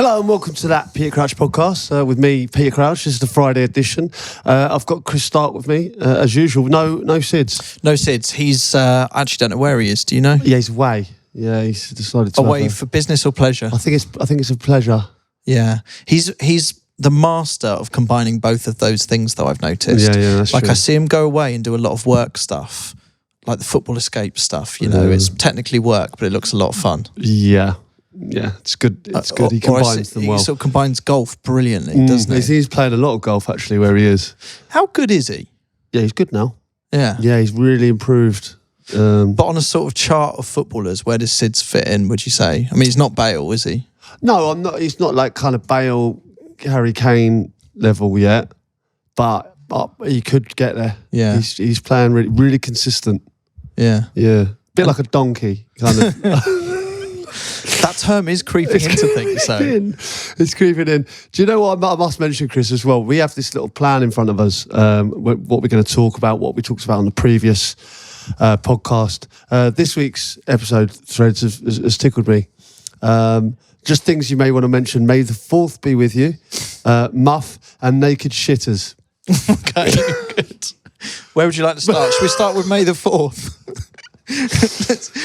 Hello and welcome to that Peter Crouch podcast with me, Peter Crouch. This is the Friday edition. I've got Chris Stark with me, as usual. No Sids. No Sids. He's, I actually don't know where he is. Do you know? Yeah, he's away. Yeah, he's decided to away for business or pleasure. I think it's a pleasure. Yeah, he's the master of combining both of those things, though, I've noticed. Yeah, that's like true. I see him go away and do a lot of work stuff, like the football escape stuff. You know, it's technically work, but it looks a lot of fun. Yeah, it's good. It's good. He combines them well. He sort of combines golf brilliantly, doesn't he? He's playing a lot of golf actually where he is. How good is he? Yeah, he's good now. Yeah, he's really improved. But on a sort of chart of footballers, where does Sids fit in, would you say? I mean, he's not Bale, is he? No, I'm not. He's not like kind of Bale, Harry Kane level yet, but he could get there. Yeah, he's playing really consistent. Yeah, bit like a donkey kind of. That term is creeping into things. So it's creeping in. Do you know what I must mention, Chris, as well? We have this little plan in front of us. What we're going to talk about, what we talked about on the previous podcast. This week's episode threads has tickled me. Just things you may want to mention. May the 4th be with you. Muff and naked shitters. Okay, good. Where would you like to start? Should we start with May the 4th?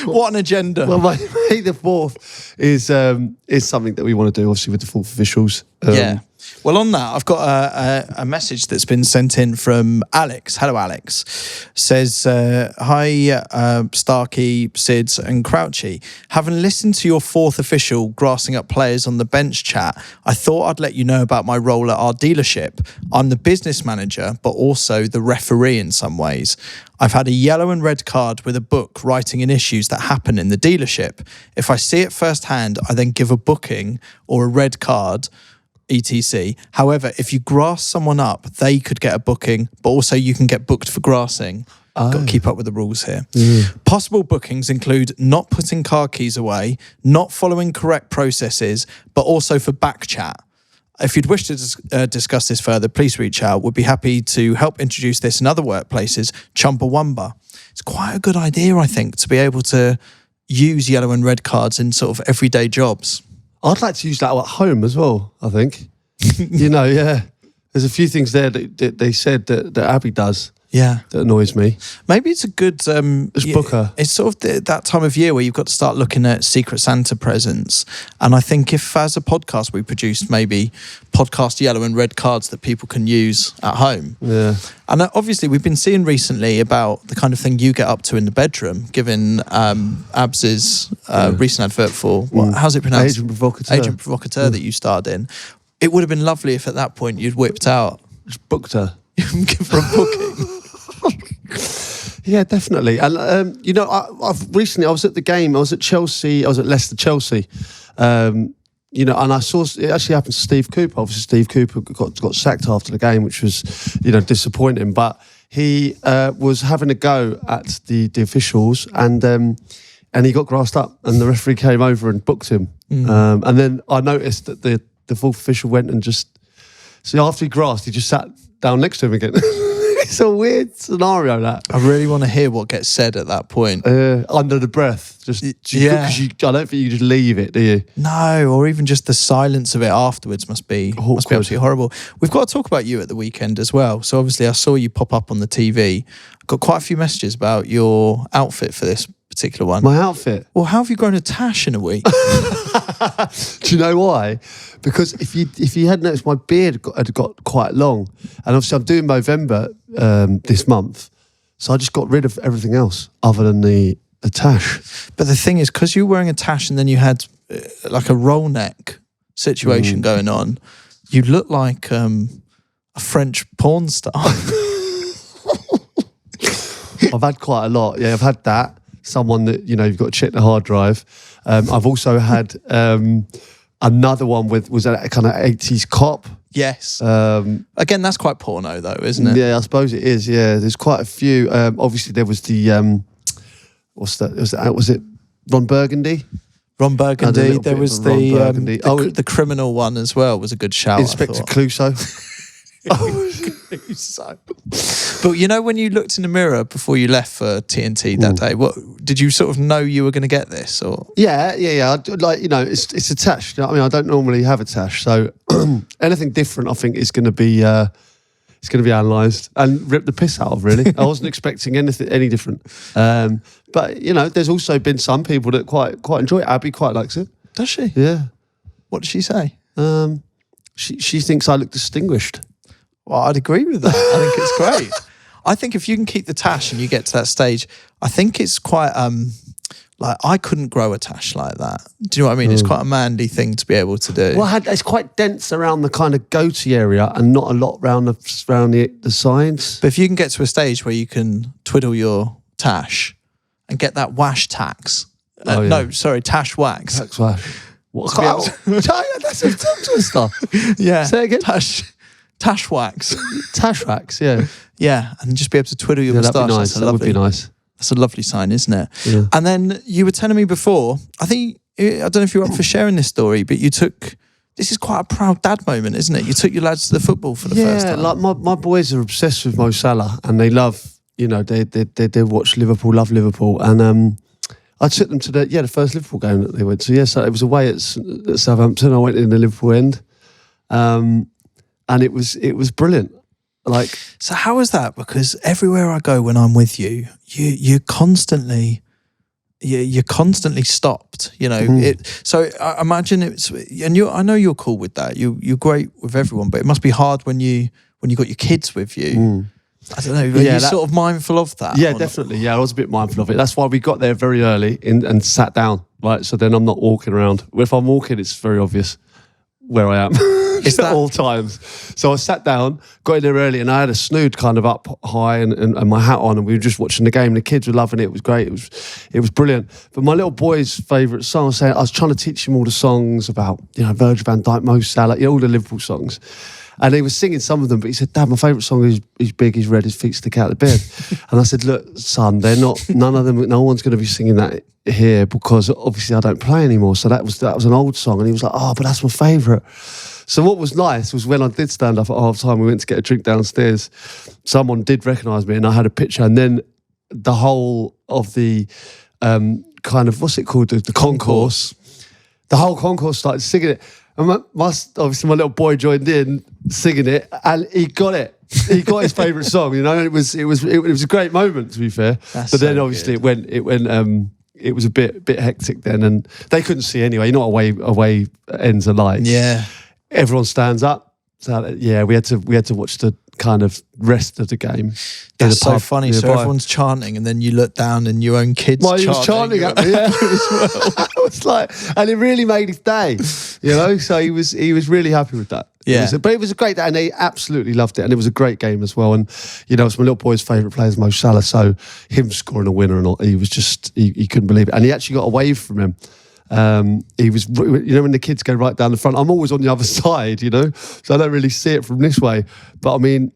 What an agenda. Well, May the 4th is something that we want to do, obviously, with the 4th officials. Yeah. Well, on that, I've got a message that's been sent in from Alex. Hello, Alex. Says, hi, Starkey, Sids and Crouchy. Having listened to your 4th official grassing up players on the bench chat, I thought I'd let you know about my role at our dealership. I'm the business manager, but also the referee in some ways. I've had a yellow and red card with a book writing in issues that happen in the dealership. If I see it firsthand, I then give a booking or a red card, etc. However, if you grass someone up, they could get a booking, but also you can get booked for grassing. Got to keep up with the rules here. Possible bookings include not putting car keys away, not following correct processes, but also for back chat. If you'd wish to discuss this further, please reach out. We'd be happy to help introduce this in other workplaces. Chumbawamba. It's quite a good idea, I think, to be able to use yellow and red cards in sort of everyday jobs. I'd like to use that at home as well, I think. There's a few things there that they said that Abby does. Yeah, that annoys me. Maybe it's a good booker. It's sort of that time of year where you've got to start looking at Secret Santa presents. And I think if, as a podcast, we produced maybe podcast yellow and red cards that people can use at home. Yeah. And obviously, we've been seeing recently about the kind of thing you get up to in the bedroom, given Abs's recent advert for how's it pronounced? Agent Provocateur. Agent Provocateur that you starred in. It would have been lovely if at that point you'd whipped out, just booked her, give her a booking. Yeah, definitely. And I've recently, I was at the game. I was at Chelsea. I was at Leicester-Chelsea. And I saw it actually happened to Steve Cooper. Obviously, Steve Cooper got sacked after the game, which was disappointing. But he was having a go at the officials, and he got grassed up, and the referee came over and booked him. And then I noticed that the 4th official went and after he grassed, he just sat down next to him again. It's a weird scenario, that. I really want to hear what gets said at that point. Under the breath. Because I don't think you just leave it, do you? No, or even just the silence of it afterwards must be absolutely horrible. We've got to talk about you at the weekend as well. So obviously I saw you pop up on the TV. I got quite a few messages about your outfit for this particular one. My outfit? Well, how have you grown a tash in a week? Do you know why? Because if you had noticed, my beard had got quite long, and obviously I'm doing Movember this month, so I just got rid of everything else other than the tash. But the thing is, because you were wearing a tash and then you had like a roll neck situation going on, you look like a French porn star. I've had quite a lot. Yeah, I've had that. Someone that, you've got to check the hard drive. I've also had another one was a kind of 80s cop. Yes. Again, that's quite porno though, isn't it? Yeah, I suppose it is. Yeah, there's quite a few. Obviously, there was the what's that? Was it Ron Burgundy? Ron Burgundy. There was the criminal one as well. Was a good shout. Inspector Clouseau. So. But you know, when you looked in the mirror before you left for TNT that day, what did you sort of know you were going to get this? Or Yeah. Like, you know, it's a tash. You know what I mean, I don't normally have a tash, so anything different, I think, is going to be it's going to be analysed and ripped the piss out of. Really, I wasn't expecting any different. But you know, there's also been some people that quite enjoy it. Abby quite likes it. does she? Yeah. What does she say? She thinks I look distinguished. Well, I'd agree with that. I think it's great. I think if you can keep the tash and you get to that stage, I think it's quite like I couldn't grow a tash like that. Do you know what I mean? It's quite a manly thing to be able to do. Well, it's quite dense around the kind of goatee area and not a lot around the sides. But if you can get to a stage where you can twiddle your tash and get that wash tax. No, sorry, tash wax. Tax wash. What? That's a tongue twister. Yeah. Say it again. Tash wax. Tash wax, yeah. Yeah, and just be able to twiddle your That'd moustache. be nice. That would be nice. That's a lovely sign, isn't it? Yeah. And then you were telling me before, I don't know if you're up for sharing this story, but this is quite a proud dad moment, isn't it? You took your lads to the football for the first time. Yeah, like my boys are obsessed with Mo Salah and they love, you know, they watch Liverpool, love Liverpool. And I took them to the first Liverpool game that they went to. Yeah, so it was away at Southampton. I went in the Liverpool end. And it was brilliant. Like, so how is that? Because everywhere I go when I'm with you, you're constantly stopped. You know, so I imagine it's, and I know you're cool with that. You're great with everyone, but it must be hard when you got your kids with you. I don't know. Are you sort of mindful of that? Yeah, definitely. Yeah, I was a bit mindful of it. That's why we got there very early and sat down. Right, so then I'm not walking around. If I'm walking, it's very obvious where I am. It's at all times. So I sat down, got in there early, and I had a snood kind of up high and my hat on, and we were just watching the game. The kids were loving it. It was great. It was brilliant. But my little boy's favourite song, I was trying to teach him all the songs about, you know, Virgil van Dijk, Mo Salah, you know, all the Liverpool songs. And he was singing some of them, but he said, Dad, my favourite song is He's Big, He's Red, His Feet Stick Out of the Bed. And I said, look, son, no one's going to be singing that here because obviously I don't play anymore. So that was an old song. And he was like, oh, but that's my favourite. So what was nice was when I did stand up at half time, we went to get a drink downstairs. Someone did recognise me and I had a picture. And then the whole of the kind of, what's it called? The concourse. The whole concourse started singing it. And obviously my little boy joined in singing it and he got it. He got his favourite song, you know. It was a great moment, to be fair. But then obviously it went it was a bit hectic then, and they couldn't see anyway. You know what away ends are like. Yeah. Everyone stands up. So yeah, we had to watch the kind of rest of the game. That's so funny. So everyone's chanting, and then you look down, and your own kids. He was chanting at me. Yeah, as well. I was like, and it really made his day. You know, so he was really happy with that. Yeah, but it was a great day, and they absolutely loved it, and it was a great game as well. And you know, it's my little boy's favourite player is Mo Salah, so him scoring a winner and all, he was just he couldn't believe it, and he actually got a wave from him. He was, you know, when the kids go right down the front, I'm always on the other side, you know, so I don't really see it from this way. But I mean,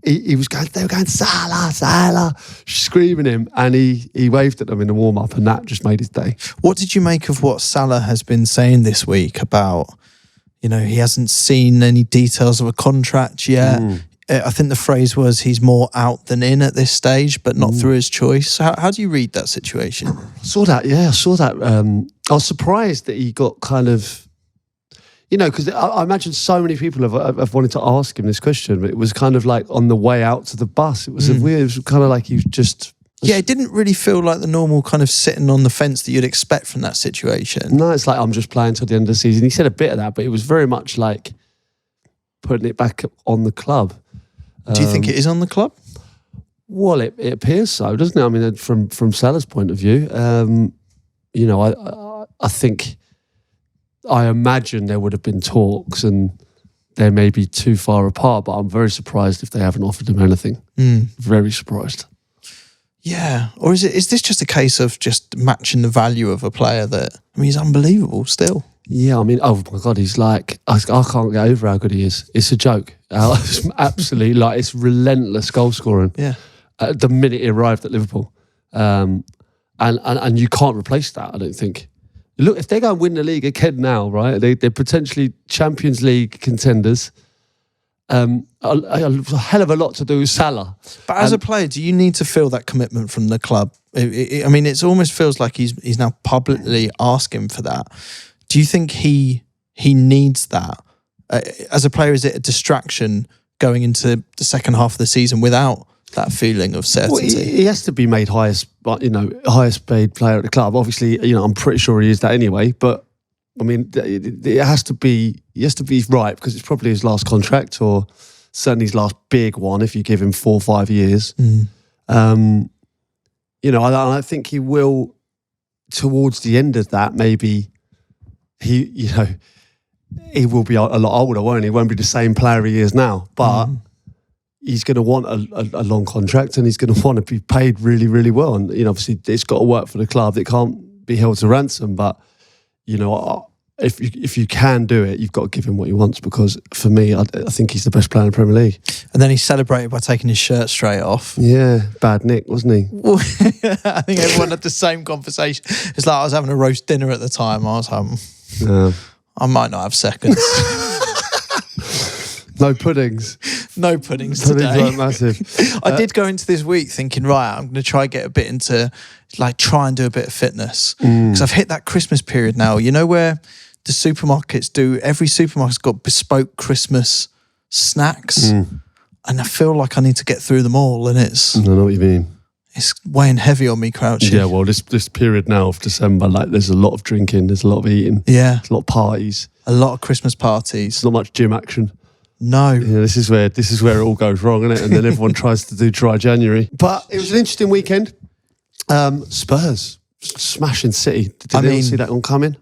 they were going Salah, screaming him, and he waved at them in the warm up, and that just made his day. What did you make of what Salah has been saying this week about, you know, he hasn't seen any details of a contract yet? I think the phrase was he's more out than in at this stage, but not through his choice. So how do you read that situation? I saw that. I was surprised that he got kind of, you know, because I imagine so many people have wanted to ask him this question, but it was kind of like on the way out to the bus. It was weird, it was kind of like he was just... Yeah, it didn't really feel like the normal kind of sitting on the fence that you'd expect from that situation. No, it's like, I'm just playing till the end of the season. He said a bit of that, but it was very much like putting it back on the club. Do you think it is on the club? Well, it appears so, doesn't it? I mean, from Salah's point of view, you know, I think, I imagine there would have been talks and they may be too far apart, but I'm very surprised if they haven't offered him anything. Very surprised. Yeah. Or is this just a case of just matching the value of a player that, I mean, he's unbelievable still. Yeah, I mean, oh my God, he's like, I can't get over how good he is. It's a joke. It's absolutely, like, it's relentless goal scoring. Yeah. The minute he arrived at Liverpool. And you can't replace that, I don't think. Look, if they go and win the league again now, right, they're potentially Champions League contenders. a hell of a lot to do with Salah. But as a player, do you need to feel that commitment from the club? I mean, it almost feels like he's now publicly asking for that. Do you think he needs that? As a player, is it a distraction going into the second half of the season without that feeling of certainty? Well, he has to be made highest paid player at the club. Obviously, I'm pretty sure he is that anyway. But I mean, it has to be. He has to be right because it's probably his last contract, or certainly his last big one. If you give him 4 or 5 years, I think he will. Towards the end of that, maybe he will be a lot older, won't he? He won't be the same player he is now, but he's going to want a long contract, and he's going to want to be paid really, really well. And obviously, it's got to work for the club. It can't be held to ransom, but. If you can do it, you've got to give him what he wants, because for me, I think he's the best player in the Premier League. And then he celebrated by taking his shirt straight off. Yeah, bad Nick, wasn't he? Well, I think everyone had the same conversation. It's like I was having a roast dinner at the time. I was like, I might not have seconds. No puddings. No puddings today. Puddings weren't massive. I did go into this week thinking, right, I'm going to try get a bit into, try and do a bit of fitness. Because I've hit that Christmas period now, where the supermarkets every supermarket's got bespoke Christmas snacks. And I feel like I need to get through them all. And I know what you mean. It's weighing heavy on me, Crouchy. Yeah, well, this period now of December, there's a lot of drinking, there's a lot of eating. Yeah. There's a lot of parties. A lot of Christmas parties. There's not much gym action. No. Yeah, this is where it all goes wrong, isn't it? And then everyone tries to do dry January. But it was an interesting weekend. Spurs smashing City. Did anyone see that one coming?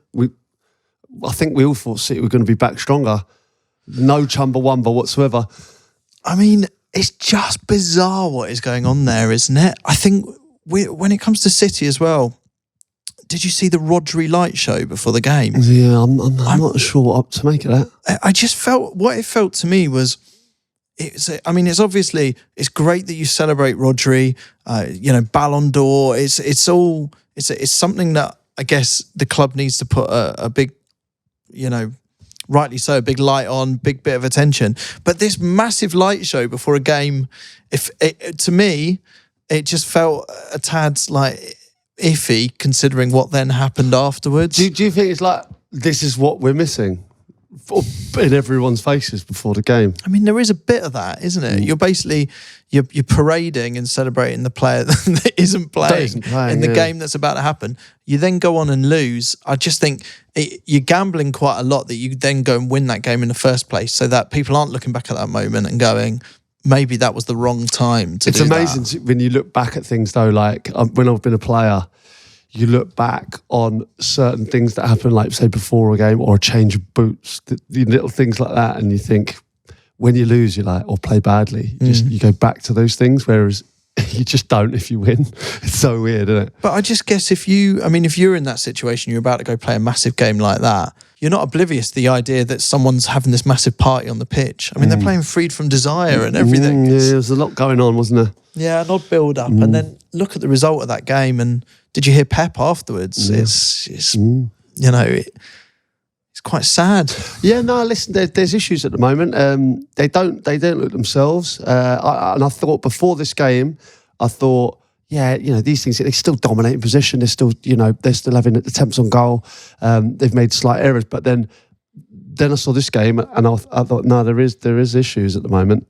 I think we all thought City were going to be back stronger. No Chumbawamba whatsoever. I mean, it's just bizarre what is going on there, isn't it? I think when it comes to City as well, did you see the Rodri light show before the game? Yeah, I'm not sure what to make of that. I just felt, what it felt to me was, it's obviously, it's great that you celebrate Rodri, Ballon d'Or. It's something that I guess the club needs to put a big, rightly so, a big light on, big bit of attention. But this massive light show before a game, to me, it just felt a tad iffy, considering what then happened afterwards. Do you think it's this is what we're missing in everyone's faces before the game? I mean, there is a bit of that, isn't it? You're basically you're parading and celebrating the player that isn't playing in the game that's about to happen. You then go on and lose. I just think you're gambling quite a lot that you then go and win that game in the first place, so that people aren't looking back at that moment and going, maybe that was the wrong time to do that. It's amazing when you look back at things, though, when I've been a player, you look back on certain things that happen, say before a game, or a change of boots, the little things like that, and you think, when you lose, or play badly, you go back to those things, whereas you just don't if you win. It's so weird, isn't it? But I just guess if you're in that situation, you're about to go play a massive game like that, you're not oblivious to the idea that someone's having this massive party on the pitch. I mean, they're playing Freed from Desire and everything. Yeah, there was a lot going on, wasn't there? Yeah, an odd build-up. And then look at the result of that game. And did you hear Pep afterwards? It's quite sad. Yeah, no, listen, there's issues at the moment. They don't look themselves. And I thought before this game, these things, they still dominate in position. They're still having attempts on goal. They've made slight errors, but then I saw this game and I thought, no, there is issues at the moment.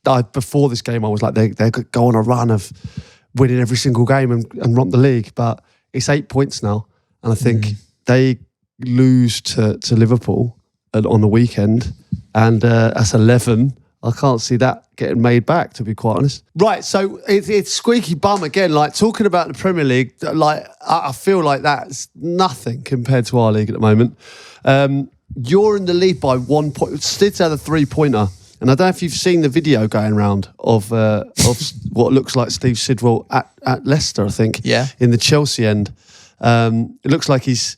I before this game, I was like, they could go on a run of winning every single game and romp the league, but it's 8 points now, and I think they lose to Liverpool on the weekend, and that's 11. I can't see that getting made back, to be quite honest. Right, so it's squeaky bum again. Talking about the Premier League, I feel like that's nothing compared to our league at the moment. You're in the lead by 1 point. Stid's had a 3-pointer. And I don't know if you've seen the video going around of what looks like Steve Sidwell at Leicester, I think. Yeah. In the Chelsea end. It looks like he's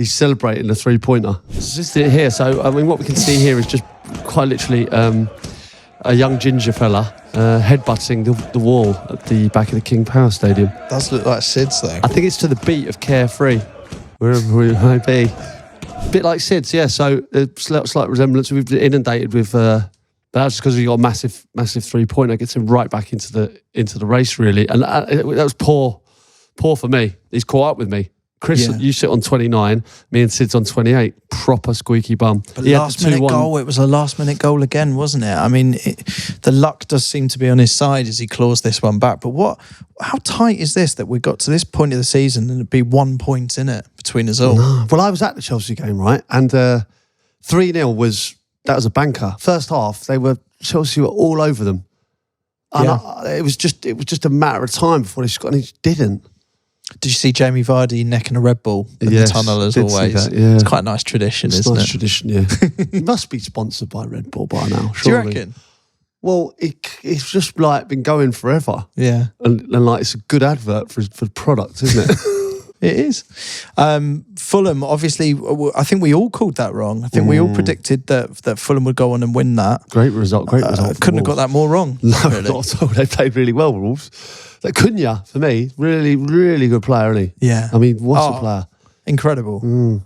celebrating the 3-pointer. It's just here. So, what we can see here is just quite literally a young ginger fella headbutting the wall at the back of the King Power Stadium. Does look like Sid's though. I think it's to the beat of Carefree, wherever we may be. bit like Sid's, yeah. So slight resemblance. We've been inundated with. But that's just because he got a massive 3-pointer. Gets him right back into the race, really. And that was poor for me. He's caught up with me. Chris, you sit on 29. Me and Sid's on 28. Proper squeaky bum. But last minute goal. It was a last minute goal again, wasn't it? I mean, the luck does seem to be on his side as he claws this one back. But how tight is this that we got to this point of the season and it'd be 1 point in it between us all? No. Well, I was at the Chelsea game, right? And 3-0 was a banker. First half, Chelsea were all over them. And it was just a matter of time before they scored, and he just didn't. Did you see Jamie Vardy necking a Red Bull in the tunnel as always? It's quite a nice tradition, isn't it? It's a nice tradition, yeah. He must be sponsored by Red Bull by now, surely. Do you reckon? Well, it's just like been going forever. Yeah. And like it's a good advert for the product, isn't it? It is. Fulham, obviously, I think we all called that wrong. I think we all predicted that Fulham would go on and win that. Great result. Couldn't have got that more wrong. No, really. Not at all. They played really well, Wolves. Like Cunha, for me, really, really good player, isn't he? Yeah. I mean, what a player. Incredible.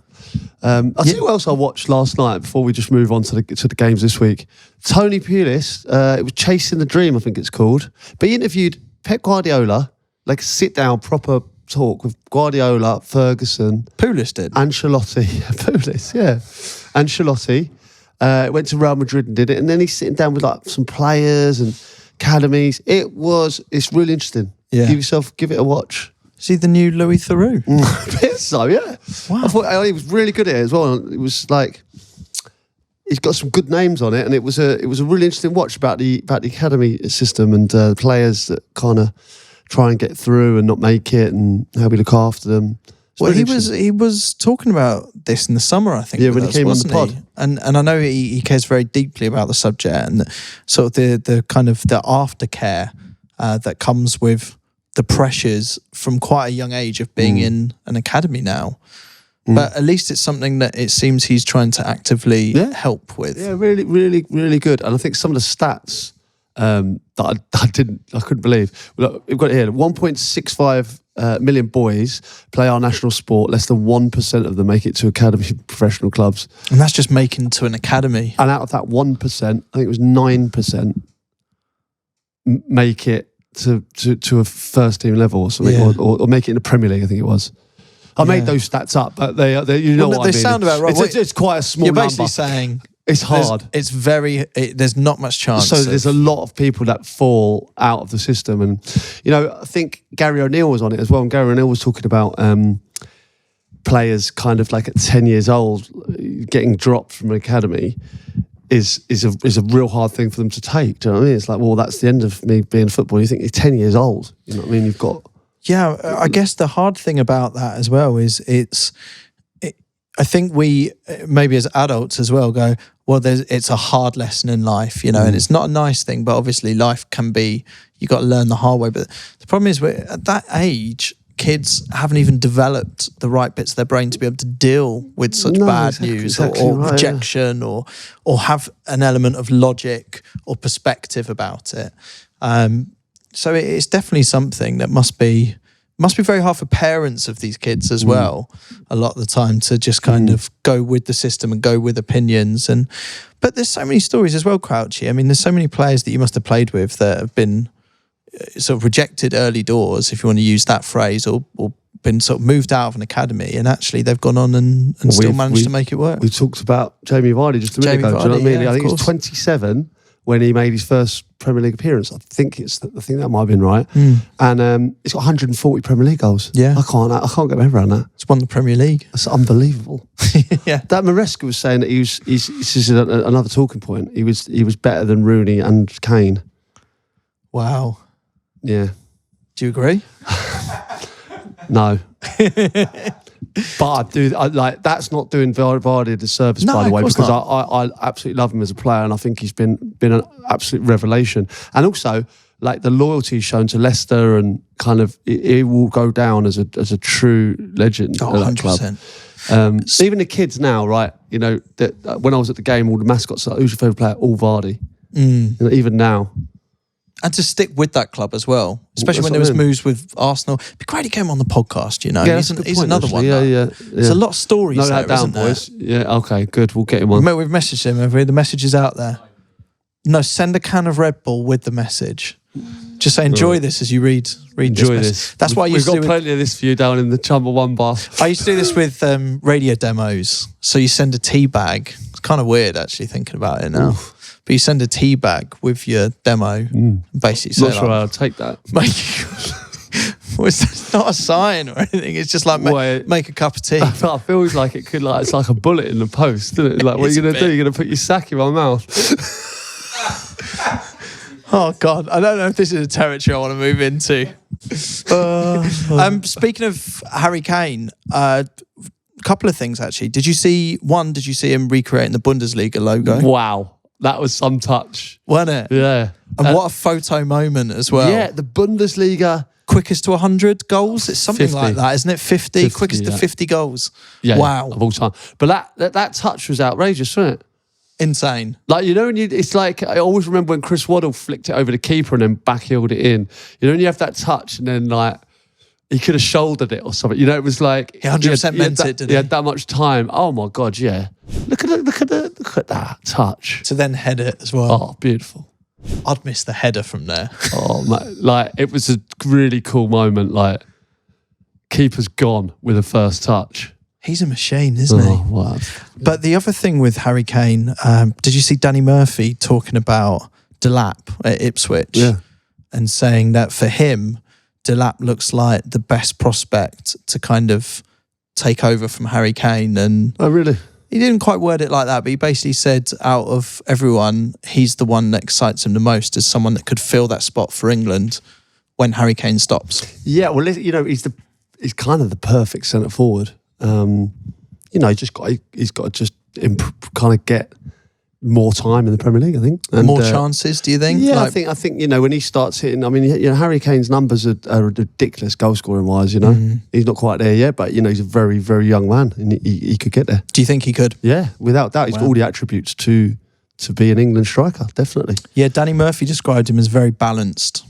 I'll tell you what else I watched last night before we just move on to the games this week. Tony Pulis, it was Chasing the Dream, I think it's called. But he interviewed Pep Guardiola, like a sit-down, proper talk with Guardiola, Ferguson. Pulis did? Ancelotti. Pulis, yeah. Ancelotti. Went to Real Madrid and did it. And then he's sitting down with like some players and academies. It's really interesting. Yeah. Give it a watch. Is he the new Louis Theroux? A bit so, yeah. Wow. I thought he was really good at it as well. It was like he's got some good names on it, and it was a really interesting watch about the academy system and players that kind of try and get through and not make it, and how we look after them. Well, he was talking about this in the summer, I think. Yeah, when he came on the pod. And I know he cares very deeply about the subject and sort of the kind of the aftercare that comes with the pressures from quite a young age of being in an academy now. But at least it's something that it seems he's trying to actively help with. Yeah, really, really, really good. And I think some of the stats that I couldn't believe. Look, we've got it here. 1.65 million boys play our national sport. Less than 1% of them make it to academy professional clubs. And that's just making to an academy. And out of that 1%, I think it was 9% make it to a first team level or something, or make it in the Premier League, I think it was. I made those stats up, but they what I mean. They sound about right. It's quite a small number. You're basically saying it's hard. There's not much chance. So there's a lot of people that fall out of the system. And, I think Gary O'Neill was on it as well. And Gary O'Neill was talking about players kind of like at 10 years old getting dropped from an academy is a real hard thing for them to take. Do you know what I mean? It's like, well, that's the end of me being football. You think you're 10 years old. You know what I mean? You've got... Yeah, I guess the hard thing about that as well is I think we, maybe as adults as well, go, well, it's a hard lesson in life, and it's not a nice thing, but obviously life can be, you got to learn the hard way. But the problem is at that age, kids haven't even developed the right bits of their brain to be able to deal with such bad news or rejection or have an element of logic or perspective about it. So it's definitely something that must be very hard for parents of these kids as well, a lot of the time, to just kind of go with the system and go with opinions. But there's so many stories as well, Crouchy. I mean, there's so many players that you must have played with that have been sort of rejected early doors, if you want to use that phrase, or been sort of moved out of an academy, and actually they've gone on and still managed to make it work. We talked about Jamie Vardy just a minute ago. Do you know what I mean? I think he was 27 when he made his first Premier League appearance. I think that might have been right. And he's got 140 Premier League goals. Yeah, I can't get my head around that. It's won the Premier League. That's unbelievable. Yeah, that Maresca was saying that this is another talking point. He was better than Rooney and Kane. Wow. Yeah. Do you agree? No. But that's not doing Vardy a disservice, by the way, because I absolutely love him as a player, and I think he's been an absolute revelation. And also, like, the loyalty he's shown to Leicester, and kind of he will go down as a true legend at that club. Even the kids now, right? That when I was at the game, all the mascots like, who's your favourite player? All Vardy. Even now. And to stick with that club as well, especially when there was moves with Arsenal. It'd be great to get him on the podcast, you know. Yeah, he's another one. Yeah. There's a lot of stories Note there, that down, isn't there? boys. Yeah, okay, good. We'll get him on. We've messaged him, have we? The message is out there. No, send a can of Red Bull with the message. Just say, enjoy this as you read Enjoy this. That's what I used to do. We've got plenty of this for you down in the Chumbawamba. I used to do this with radio demos. So you send a tea bag. It's kind of weird, actually, thinking about it now. Oof. But you send a tea bag with your demo. Basically, say, not sure I'll take that. Well, it's not a sign or anything. It's just like make a cup of tea. I feel like it could, like, it's like a bullet in the post, isn't it? Like, what are you going to do? You're going to put your sack in my mouth. Oh God, I don't know if this is a territory I want to move into. Speaking of Harry Kane, a couple of things actually. Did you see him recreating the Bundesliga logo? Wow, that was some touch, wasn't it? Yeah, and what a photo moment as well. Yeah, the Bundesliga quickest to 100 goals. It's something 50. Like that, isn't it? 50 quickest to 50 goals. Yeah, wow, of all time. But that touch was outrageous, wasn't it? Insane. Like, you know, it's like, I always remember when Chris Waddle flicked it over the keeper and then backheeled it in. You know, when you have that touch and then, like, he could have shouldered it or something. You know, it was like... He 100% meant it, didn't he? He had that much time. Oh, my God, yeah. Look at that touch. To then head it as well. Oh, beautiful. I'd miss the header from there. Oh, man. Like, it was a really cool moment. Like, keeper's gone with a first touch. He's a machine, isn't he? Wow. But the other thing with Harry Kane, did you see Danny Murphy talking about Delap at Ipswich? Yeah. And saying that for him, Delap looks like the best prospect to kind of take over from Harry Kane. And oh, really? He didn't quite word it like that, but he basically said out of everyone, he's the one that excites him the most as someone that could fill that spot for England when Harry Kane stops. Yeah, well, you know, he's kind of the perfect centre forward. You know, he's got to just kind of get more time in the Premier League, I think. And more chances, do you think? Yeah, like, I think you know, when he starts hitting, I mean, you know, Harry Kane's numbers are ridiculous goal scoring wise. You know, he's not quite there yet, but you know, he's a very, very young man, and he could get there. Do you think he could? Yeah, without doubt, he's got all the attributes to be an England striker, definitely. Yeah, Danny Murphy described him as very balanced.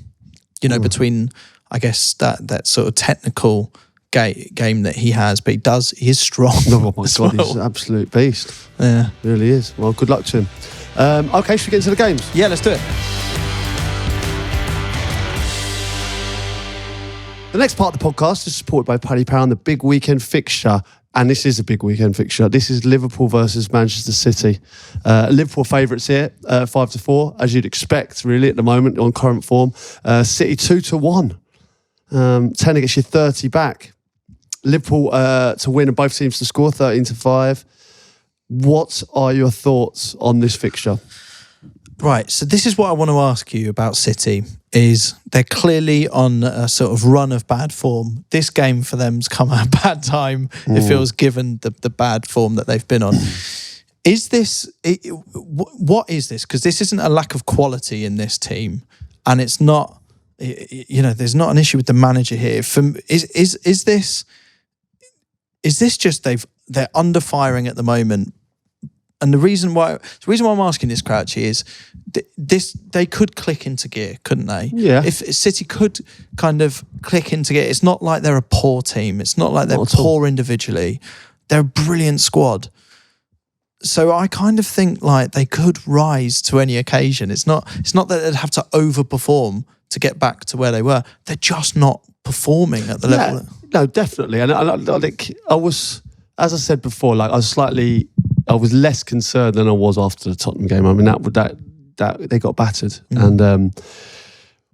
You know, between I guess that sort of technical game that he has, but he is strong. Oh my God, he's an absolute beast. Yeah, really is. Well, good luck to him. Okay, should we get into the games? Yeah, let's do it. The next part of the podcast is supported by Paddy Power and the big weekend fixture. And this is a big weekend fixture. This is Liverpool versus Manchester City. Liverpool favourites here, 5-4, as you'd expect, really, at the moment, on current form. City 2-1. 10 against you, 30 back. Liverpool to win and both teams to score, 13-5. What are your thoughts on this fixture? Right, so this is what I want to ask you about City, is they're clearly on a sort of run of bad form. This game for them's come at a bad time, it feels, given the bad form that they've been on. Is this, what is this? Because this isn't a lack of quality in this team, and it's not, you know, there's not an issue with the manager here. Is this just they're under firing at the moment? And the reason why I'm asking this, Crouchy, is they could click into gear, couldn't they? Yeah. If City could kind of click into gear, it's not like they're a poor team. It's not like they're poor individually. They're a brilliant squad. So I kind of think like they could rise to any occasion. It's not that they'd have to overperform to get back to where they were. They're just not performing at the level. No, definitely. And I think I was, as I said before, like I was less concerned than I was after the Tottenham game. I mean, that they got battered, and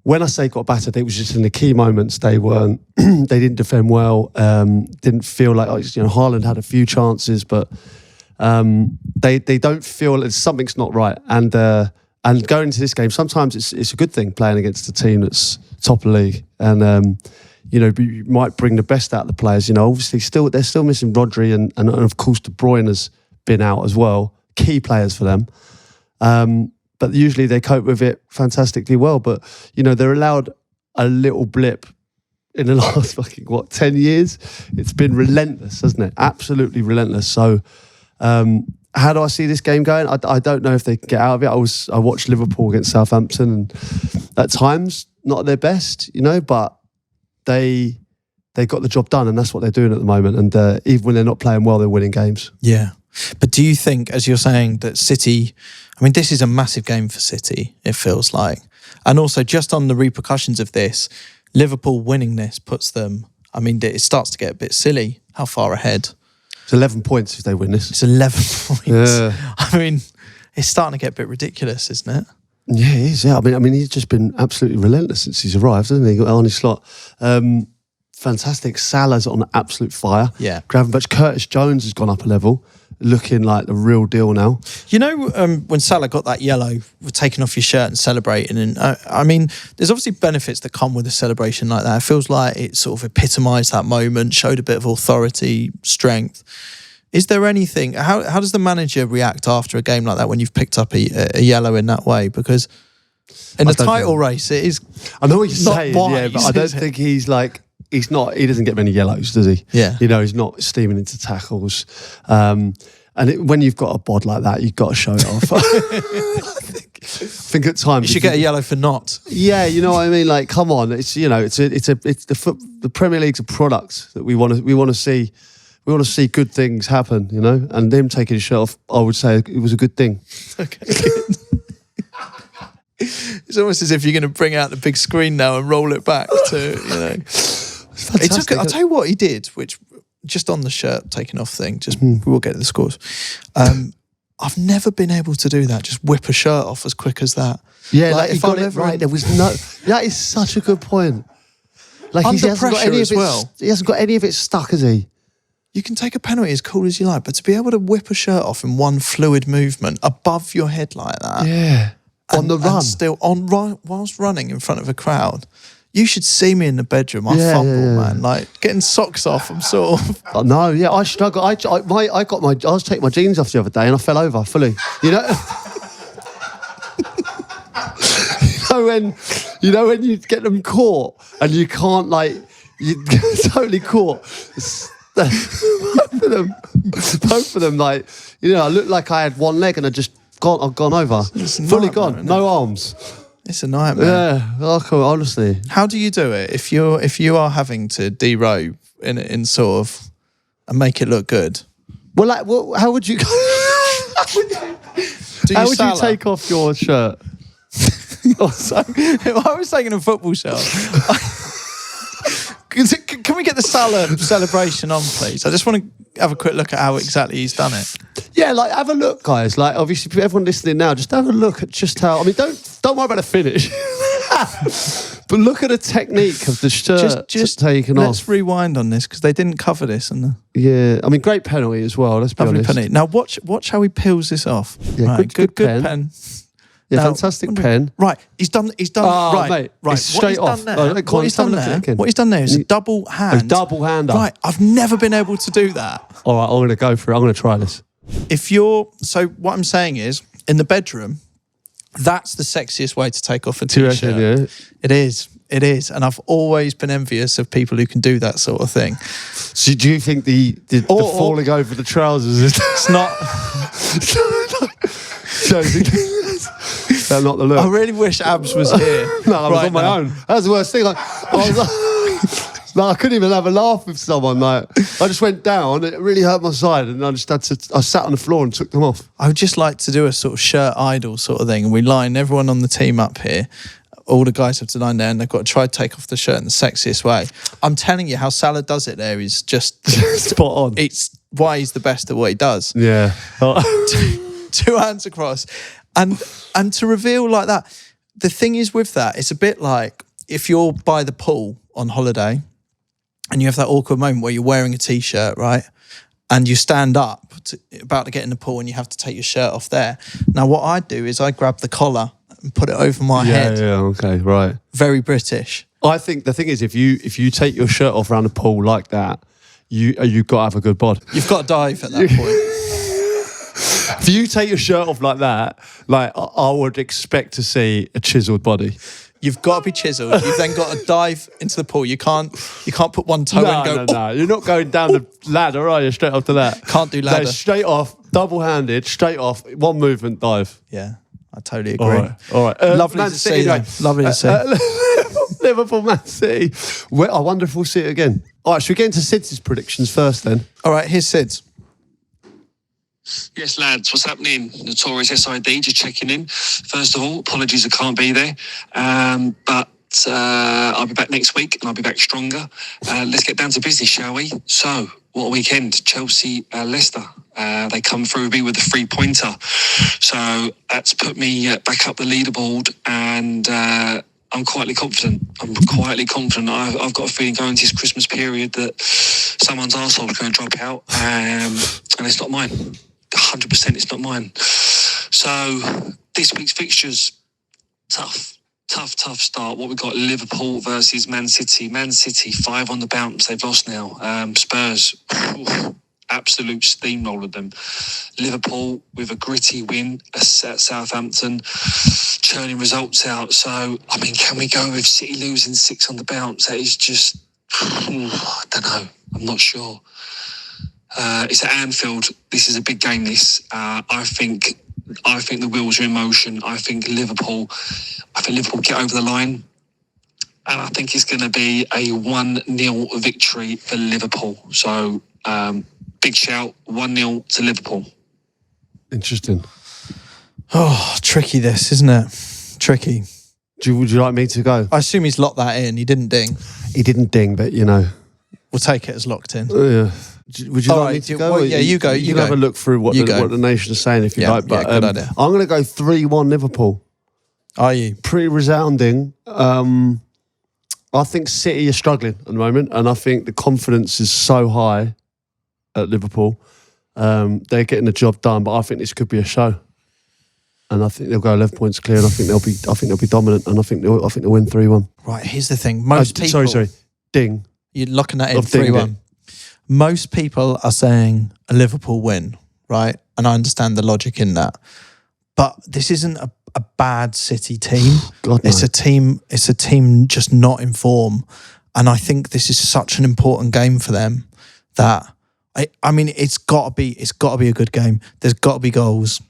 when I say got battered, it was just in the key moments they didn't defend well. Didn't feel like, you know, Haaland had a few chances, but they don't feel that something's not right. And going into this game, sometimes it's a good thing playing against a team that's top of the league, and you know, you might bring the best out of the players. You know, obviously they're still missing Rodri, and of course De Bruyne has been out as well, key players for them. But usually they cope with it fantastically well. But, you know, they're allowed a little blip in the last 10 years? It's been relentless, hasn't it? Absolutely relentless. So how do I see this game going? I don't know if they can get out of it. I watched Liverpool against Southampton, and at times not at their best, but they got the job done, and that's what they're doing at the moment. And even when they're not playing well, they're winning games. Yeah. But do you think, as you're saying, that City, I mean, this is a massive game for City, it feels like. And also, just on the repercussions of this, Liverpool winning this puts them, I mean, it starts to get a bit silly how far ahead. It's 11 points if they win this. It's 11 points. Yeah. I mean, it's starting to get a bit ridiculous, isn't it? Yeah, it is. Yeah, I mean, he's just been absolutely relentless since he's arrived, hasn't he? He got on his slot. Fantastic. Salah's on absolute fire. Yeah. Gravenberch. Curtis Jones has gone up a level, looking like the real deal now. You know, when Salah got that yellow, taking off your shirt and celebrating, and I mean, there's obviously benefits that come with a celebration like that. It feels like it sort of epitomised that moment, showed a bit of authority, strength. Is there anything? How does the manager react after a game like that when you've picked up a yellow in that way? Because in the title race, it is. I know what you're saying, wise, yeah, but I don't think he's like. He's not. He doesn't get many yellows, does he? Yeah. He's not steaming into tackles. And when you've got a bod like that, you've got to show it off. I think at times you should get a yellow for not. Yeah, you know what I mean. Like, come on, it's the Premier League's a product that we want to see. We want to see good things happen, And them taking his shirt off, I would say it was a good thing. Okay, good. It's almost as if you're going to bring out the big screen now and roll it back to, He took it. I'll tell you what he did, which just on the shirt taking off thing, we will get to the scores. I've never been able to do that, just whip a shirt off as quick as that. Yeah, like if got it right, there was no... That is such a good point. Like Under pressure as well. He hasn't got any of it stuck, has he? You can take a penalty as cool as you like, but to be able to whip a shirt off in one fluid movement above your head like that... Yeah. On the run. And still whilst running in front of a crowd... You should see me in the bedroom. I fumble, man. Like getting socks off. I'm sort of. Oh, no, yeah, I struggle. I was taking my jeans off the other day and I fell over fully. When you get them caught and you can't you get totally caught. Both of them, I looked like I had one leg and I've gone over, fully gone, no arms. It's a nightmare. Yeah, honestly. How do you do it if you are having to derobe in sort of and make it look good? Well, how would you? How would you take off your shirt? If I was taking a football shirt. Can we get the Salah celebration on, please? I just want to have a quick look at how exactly he's done it. Yeah, have a look, guys. Obviously, everyone listening now, just have a look at just how. I mean, don't worry about the finish, but look at the technique of the shirt just taken off. Let's rewind on this because they didn't cover this. Yeah, I mean, great penalty as well. Let's be honest. Penalty. Now watch how he peels this off. Yeah, right, good pen. Yeah, now, fantastic pen. Right, he's done. Oh, right, mate, right. Straight off. What he's done there is a double hand. A double hander. Right, I've never been able to do that. All right, I'm going to go for it. I'm going to try this. What I'm saying is, in the bedroom, that's the sexiest way to take off a t-shirt. Yeah. It is, and I've always been envious of people who can do that sort of thing. So, do you think the falling over the trousers is? It's not. That's not the look. I really wish Abs was here. No, I was on my own. That's the worst thing. I couldn't even have a laugh with someone. I just went down. It really hurt my side, and I sat on the floor and took them off. I would just like to do a sort of shirt idol sort of thing, and we line everyone on the team up here. All the guys have to line there, and they've got to try to take off the shirt in the sexiest way. I'm telling you, how Salah does it there is just spot on. It's why he's the best at what he does. Yeah. Two hands across. And to reveal like that, the thing is with that, it's a bit like if you're by the pool on holiday and you have that awkward moment where you're wearing a t-shirt, right? And you stand up about to get in the pool and you have to take your shirt off there. Now, what I do is I grab the collar and put it over my head. Yeah, okay, right. Very British. I think the thing is, if you take your shirt off around the pool like that, you've got to have a good bod. You've got to dive at that point. If you take your shirt off like that, I would expect to see a chiseled body. You've got to be chiseled. You've then got to dive into the pool. You can't put one toe and go. No. You're not going down the ladder, are you? Straight after that. Can't do ladder. No, straight off, double-handed, straight off, one movement, dive. Yeah. I totally agree. All right. Lovely Man to see, though. Lovely to see. Liverpool, Man City. Well, I wonder if we'll see it again. All right, should we get into Sid's predictions first then? All right, here's Sid's. Yes, lads, what's happening? Notorious SID, just checking in. First of all, apologies I can't be there. But I'll be back next week and I'll be back stronger. Let's get down to business, shall we? So, what a weekend. Chelsea, Leicester. They come through me with a 3-pointer. So, that's put me back up the leaderboard and I'm quietly confident. I've got a feeling going into this Christmas period that someone's arsehole is going to drop out and it's not mine. 100% it's not mine. So, this week's fixtures, tough start. What we got, Liverpool versus Man City. Man City, 5 on the bounce. They've lost now. Spurs, absolute steamrolled them. Liverpool with a gritty win at Southampton, churning results out. So, I mean, can we go with City losing 6 on the bounce? That is just, I don't know. I'm not sure. It's at Anfield. This is a big game, this. I think the wheels are in motion. I think Liverpool get over the line. And I think it's going to be a 1-0 victory for Liverpool. So, big shout, 1-0 to Liverpool. Interesting. Oh, tricky this, isn't it? Tricky. Would you like me to go? I assume he's locked that in. He didn't ding. He didn't ding, but, you know. We'll take it as locked in. Yeah. Would you All like right, me to go? well, yeah, you go. You can have a look through what the nation is saying if you like. But good idea. I'm going to go 3-1 Liverpool. Are you? Pretty resounding. I think City are struggling at the moment, and I think the confidence is so high at Liverpool. They're getting the job done, but I think this could be a show. And I think they'll go 11 points clear, and I think they'll be dominant, and I think they'll win 3-1. Right. Here's the thing. Most people. Sorry. Ding. You're locking that in 3-1. Most people are saying a Liverpool win, right? And I understand the logic in that. But this isn't a bad City team. God, no. It's a team just not in form. And I think this is such an important game for them that I mean it's gotta be a good game. There's gotta be goals.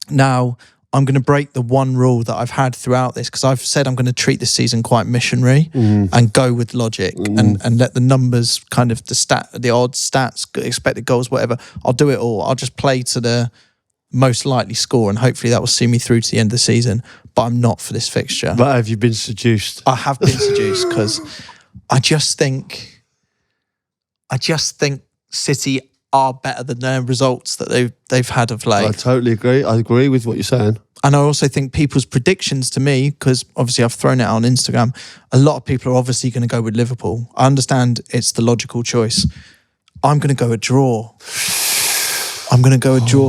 Now, I'm going to break the one rule that I've had throughout this because I've said I'm going to treat this season quite missionary and go with logic and let the numbers kind of the odds, stats, expected goals, whatever. I'll do it all. I'll just play to the most likely score and hopefully that will see me through to the end of the season. But I'm not for this fixture. But have you been seduced? I have been seduced because I just think City are better than their results that they've had of late. I totally agree. I agree with what you're saying. And I also think people's predictions to me, because obviously I've thrown it out on Instagram, a lot of people are obviously going to go with Liverpool. I understand it's the logical choice. I'm going to go a draw.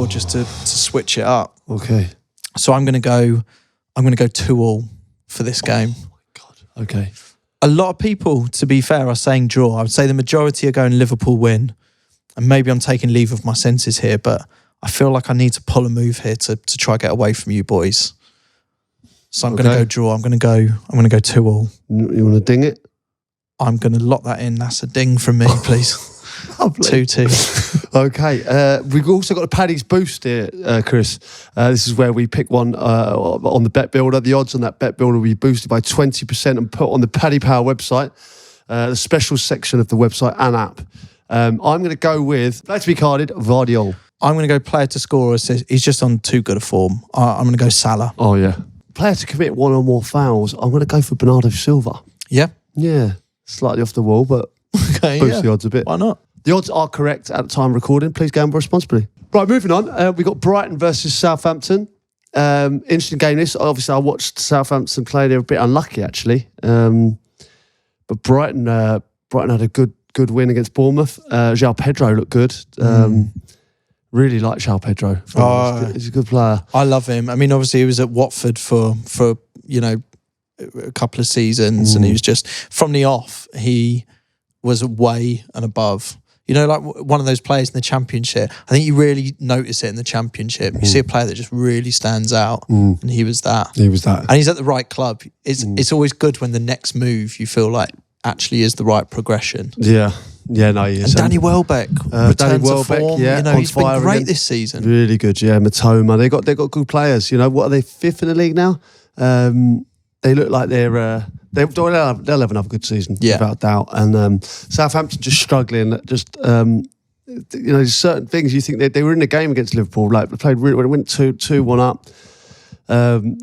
Just to switch it up. Okay. So I'm going to go 2-2 for this game. Oh my God. Okay. A lot of people, to be fair, are saying draw. I would say the majority are going Liverpool win. And maybe I'm taking leave of my senses here, but I feel like I need to pull a move here to try to get away from you boys. So I'm going to go draw. I'm going to go 2-2. You want to ding it? I'm going to lock that in. That's a ding from me, please. 2-2. Okay. We've also got a Paddy's Boost here, Chris. This is where we pick one on the Bet Builder. The odds on that Bet Builder will be boosted by 20% and put on the Paddy Power website, the special section of the website and app. I'm going to go with, player to be carded, Vardy. I'm going to go player to score or assist. He's just on too good a form. I'm going to go Salah. Oh, yeah. Player to commit one or more fouls. I'm going to go for Bernardo Silva. Yeah? Yeah. Slightly off the wall, but okay, boost the odds a bit. Why not? The odds are correct at the time of recording. Please gamble responsibly. Right, moving on. We got Brighton versus Southampton. Interesting game this. Obviously, I watched Southampton play. They were a bit unlucky, actually. But Brighton had a good win against Bournemouth. João Pedro looked good. Really like João Pedro. He's a good player. I love him. I mean, obviously he was at Watford for a couple of seasons and he was just, from the off, he was way and above. You know, like one of those players in the Championship. I think you really notice it in the Championship. You see a player that just really stands out and he was that. And he's at the right club. It's always good when the next move you feel like actually is the right progression. Yeah. Yeah, no, he is. And Danny Welbeck returned to form. Yeah, you know, he's been great this season. Really good, yeah. Matoma, they got good players. You know, what are they, 5th in the league now? They look like they'll have another good season, without doubt. And Southampton just struggling. Just there's certain things you think they were in the game against Liverpool. Like they played really, when it went 2-1 up.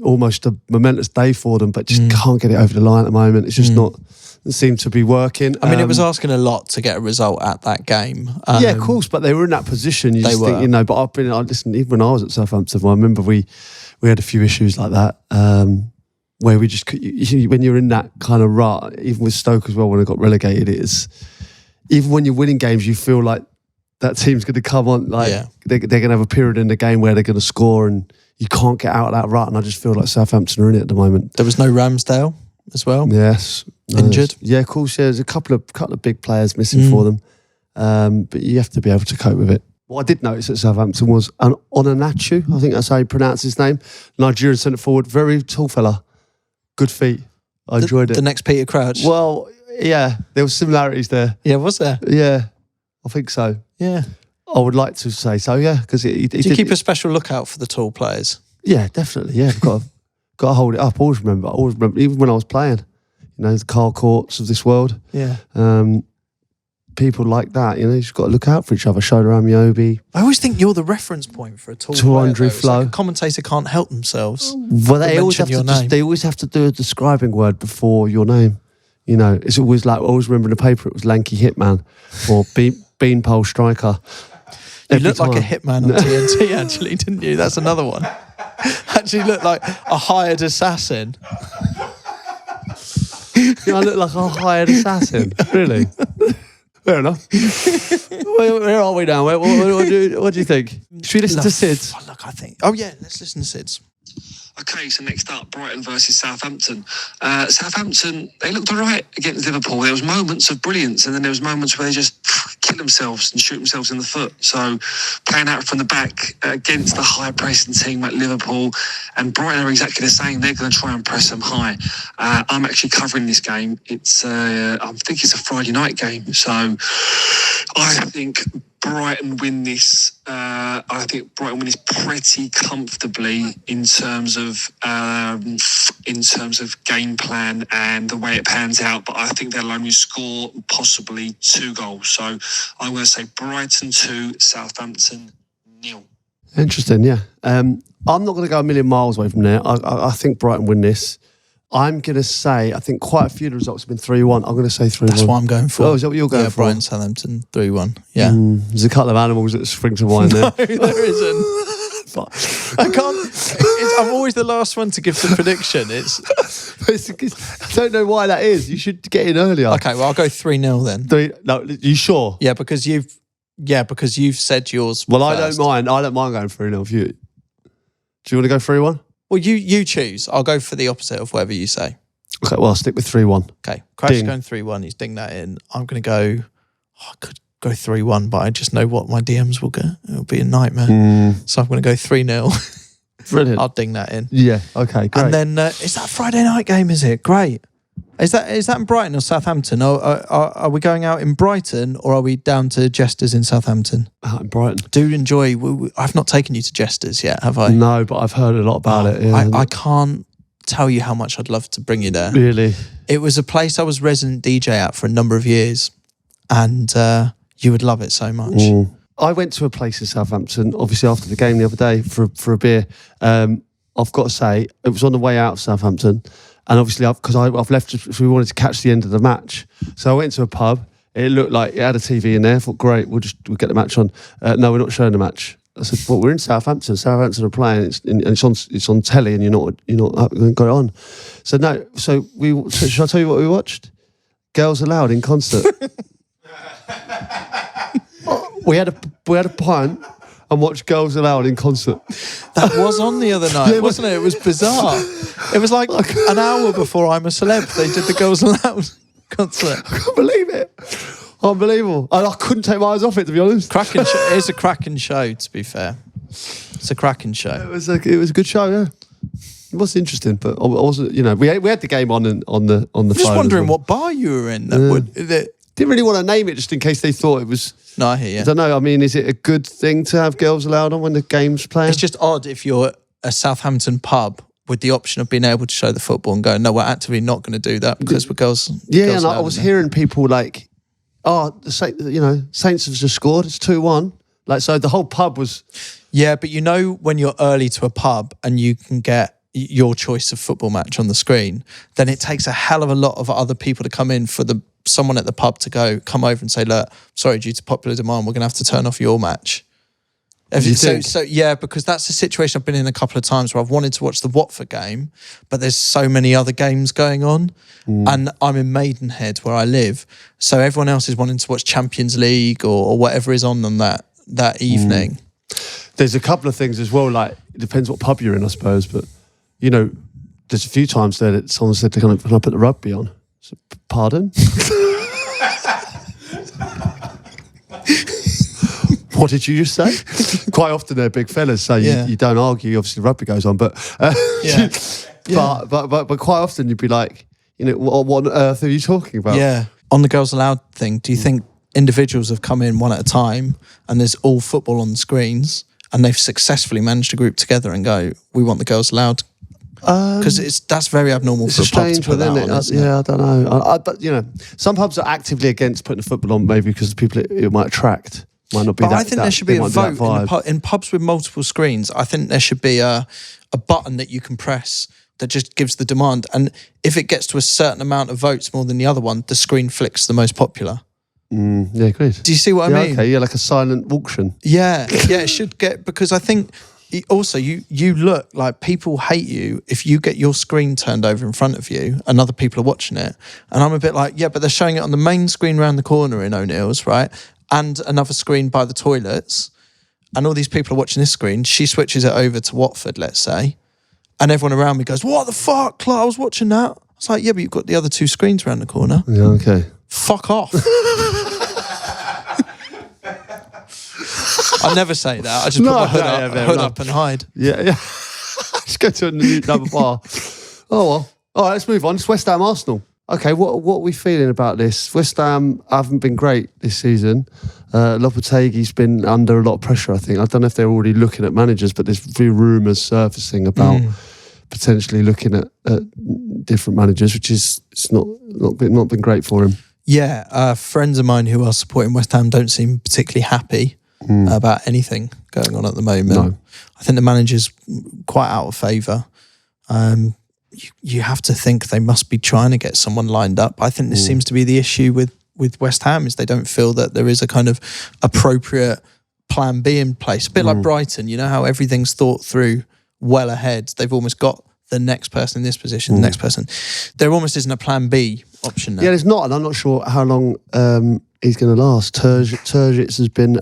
Almost a momentous day for them, but just can't get it over the line at the moment. It's just not. It seemed to be working. I mean, it was asking a lot to get a result at that game. Yeah, of course, but they were in that position. You just think, but I listened, even when I was at Southampton, I remember we had a few issues like that, where we just when you're in that kind of rut, even with Stoke as well, when it got relegated, even when you're winning games, you feel like that team's going to come on, they're going to have a period in the game where they're going to score, and you can't get out of that rut. And I just feel like Southampton are in it at the moment. There was no Ramsdale as well. Yes. Injured. Yeah, of course. Yeah, there's a couple of big players missing for them, but you have to be able to cope with it. What I did notice at Southampton was an Onachu, I think that's how you pronounce his name, Nigerian centre forward, very tall fella, good feet. I enjoyed it. The next Peter Crouch. Well, yeah, there were similarities there. Yeah, was there? Yeah, I think so. Yeah. I would like to say so, yeah, because he Do you keep a special lookout for the tall players? Yeah, definitely. Yeah, got to hold it up. I always remember, even when I was playing, the Carl Courts of this world. Yeah. People like that, you've got to look out for each other. Shola Amiobi. I always think you're the reference point for a tall Andre Flo. Like a commentator can't help themselves. Well, they always have to do a describing word before your name. It's always like, I always remember in the paper it was lanky hitman or beanpole striker. You looked like a hitman on TNT, actually, didn't you? That's another one. Actually looked like a hired assassin. I look like a hired assassin. Really? Fair enough. Where are we now? What do you think? Should we listen to Sids? Oh, yeah, let's listen to Sids. Okay, so next up, Brighton versus Southampton. Southampton, they looked all right against Liverpool. There was moments of brilliance, and then there was moments where they just kill themselves and shoot themselves in the foot. So playing out from the back against the high-pressing team like Liverpool, and Brighton are exactly the same. They're going to try and press them high. I'm actually covering this game. I think it's a Friday night game. So I think Brighton win this. I think Brighton win this pretty comfortably in terms of game plan and the way it pans out. But I think they'll only score possibly 2 goals. So I'm going to say Brighton 2, Southampton 0. Interesting, yeah. I'm not going to go a million miles away from there. I think Brighton win this. I'm going to say, I think quite a few of the results have been 3-1. I'm going to say 3-1. That's what I'm going for. Oh, is that what you're going for? Yeah, Brighton, Southampton, 3-1. Yeah. There's a couple of animals that spring to mind there. No, there isn't. I can't. I'm always the last one to give the prediction. I don't know why that is. You should get in earlier. Okay, well, I'll go 3-0 then. No, you sure? Yeah, because you've said yours. Well, first. I don't mind going 3-0 for you. Do you want to go 3-1? Well, you choose. I'll go for the opposite of whatever you say. Okay, well, I'll stick with 3-1. Okay, Crouchy's going 3-1. He's dinged that in. I'm going to go. I could go 3-1, but I just know what my DMs will get. It'll be a nightmare. So I'm going to go 3-0. Brilliant. I'll ding that in. Yeah. Okay. Great. And then is that a Friday night game? Is it great? Is that in Brighton or Southampton? Are we going out in Brighton or are we down to Jesters in Southampton? Out in Brighton. Do enjoy. I've not taken you to Jesters yet, have I? No, but I've heard a lot about it. Yeah. I can't tell you how much I'd love to bring you there. Really? It was a place I was resident DJ at for a number of years, and you would love it so much. I went to a place in Southampton, obviously after the game the other day for a beer. I've got to say, it was on the way out of Southampton. And obviously, because I've left, we wanted to catch the end of the match. So I went to a pub. It looked like it had a TV in there. I thought, great, we'll get the match on. No, we're not showing the match. I said, well, we're in Southampton. Southampton are playing, and it's on telly, and you're not got it on. So no, so shall I tell you what we watched? Girls Aloud in concert. we had a pint and watched Girls Aloud in concert. That was on the other night, wasn't it? It was bizarre. It was like an hour before I'm a Celeb. They did the Girls Aloud concert. I can't believe it. Unbelievable. And I couldn't take my eyes off it, to be honest. Cracking show. It is a cracking show, to be fair. It's a cracking show. It was a good show, yeah. It was interesting, but I wasn't. We had the game on the. I'm just wondering what bar you were in. Didn't really want to name it just in case they thought it was... No, I hear you. I don't know. I mean, is it a good thing to have Girls Aloud on when the game's playing? It's just odd if you're a Southampton pub with the option of being able to show the football and go, no, we're actively not going to do that because we're girls. Yeah, girls and I was hearing people like, Saints have just scored. It's 2-1. Like, so the whole pub was... Yeah, but you know when you're early to a pub and you can get your choice of football match on the screen, then it takes a hell of a lot of other people to come in for someone at the pub to come over and say, look, sorry, due to popular demand, we're going to have to turn off your match. So yeah, because that's a situation I've been in a couple of times where I've wanted to watch the Watford game, but there's so many other games going on, and I'm in Maidenhead where I live, so everyone else is wanting to watch Champions League or whatever is on that evening. There's a couple of things as well. Like, it depends what pub you're in, I suppose, but you know, there's a few times there that someone said they're going to put the rugby on. So, pardon? What did you just say? Quite often they're big fellas, so you don't argue. Obviously, rugby goes on, but but quite often you'd be like, you know, what on earth are you talking about? Yeah. On the Girls Aloud thing, do you think individuals have come in one at a time and there's all football on the screens and they've successfully managed to group together and go, we want the Girls Aloud? Because that's very abnormal for a pub to put that on, isn't it? Yeah, I don't know. But, you know, some pubs are actively against putting the football on, maybe because the people it might attract might not be I think there should be a vote in pubs with multiple screens. I think there should be a button that you can press that just gives the demand. And if it gets to a certain amount of votes more than the other one, the screen flicks the most popular. Yeah, agreed. Do you see what I mean? Okay, yeah, like a silent auction. Yeah, it should get, because I think also you look like people hate you if you get your screen turned over in front of you and other people are watching it. And I'm a bit like, yeah, but they're showing it on the main screen around the corner in O'Neill's, right? And another screen by the toilets. And all these people are watching this screen. She switches it over to Watford, let's say. And everyone around me goes, what the fuck, Clark? I was watching that. I was like, yeah, but you've got the other two screens around the corner. Yeah, okay. Fuck off. I never say that. I just put my hood up and hide. Yeah. Let's go to another bar. Oh, well. All right, let's move on. It's West Ham Arsenal. Okay, what are we feeling about this? West Ham haven't been great this season. Lopetegui's been under a lot of pressure, I think. I don't know if they're already looking at managers, but there's a few rumours surfacing about potentially looking at different managers, which is not been great for him. Yeah, friends of mine who are supporting West Ham don't seem particularly happy about anything going on at the moment. No. I think the manager's quite out of favour. You have to think they must be trying to get someone lined up. I think this seems to be the issue with West Ham, is they don't feel that there is a kind of appropriate plan B in place. A bit like Brighton, you know how everything's thought through well ahead. They've almost got the next person in this position, the next person. There almost isn't a plan B option now. Yeah, there's not, and I'm not sure how long he's going to last. Turgis has been